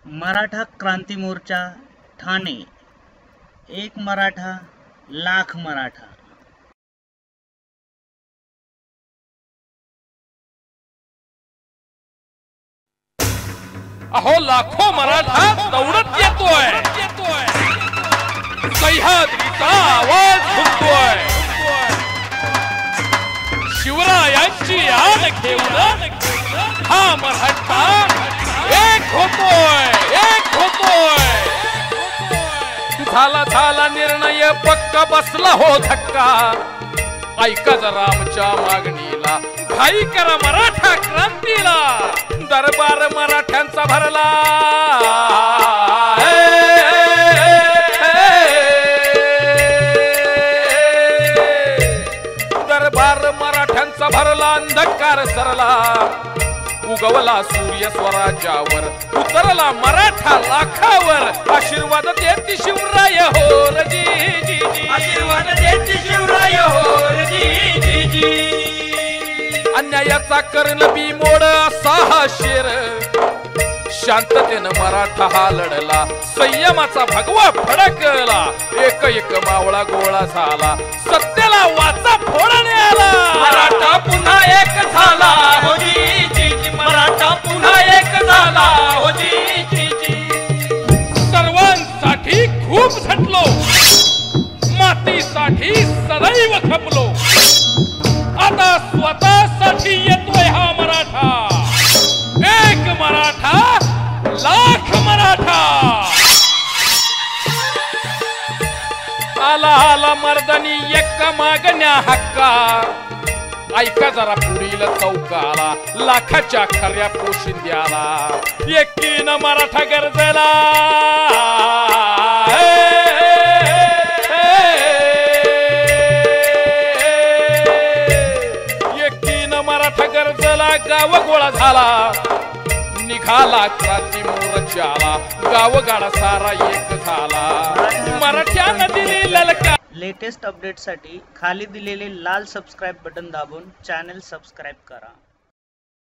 मराठा क्रांती मोर्चा ठाणे, एक मराठा लाख मराठा। अहो लाखो मराठा दौडत येतोय, सह्याद्रीचा आवाज घुमतोय, शिवरायांची आण घेऊन हा मराठा एक होतोय, एक होतोय। झाला निर्णय पक्का, बसला हो धक्का, ऐका जरा आमच्या मागणीला, घाई करा मराठा क्रांतीला, दरबार मराठ्यांचा भरला, दरबार मराठ्यांचा भरला, अंधकार सरला, उगवला सूर्य स्वराज्यावर, उतरला मराठा लाखावर, आशीर्वाद देती शिवराय होर जी जी जी, आशीर्वाद देती शिवराय होर जी जी जी। अन्यायाचा कर्ण बिमोड असा हा शेर, शांततेनं मराठा हा लढला, संयमाचा भगवा फडकला, एक एक मावळा गोळा झाला, सत्याला वाचा फोडणे आला, मराठा पुन्हा एक झाला हो जी जी जी, मराठा पुन्हा एक झाला हो जी जी जी। सर्वांसाठी खूप झटलो, मातीसाठी सदैव खपलो, आता स्वतःसाठी येतोय हा मराठा, एक मराठा लाख मराठा। आला आला मर्दानी एक मागण्या हक्का, ऐका जरा पुढील चौकाला, लाखाच्या खऱ्या पोशिंद्याला, एकीनं मराठा गरजेला, एकीनं मराठा गरजेला, गाव गोळा झाला, निघाला क्रांती मोर्चाला, गावगाडा सारा एक झाला, मराठ्यानं दिली ललकार। लेटेस्ट अपडेटसाठी खाली दिलेले लाल सबस्क्राइब बटन दाबून चॅनल सबस्क्राइब करा।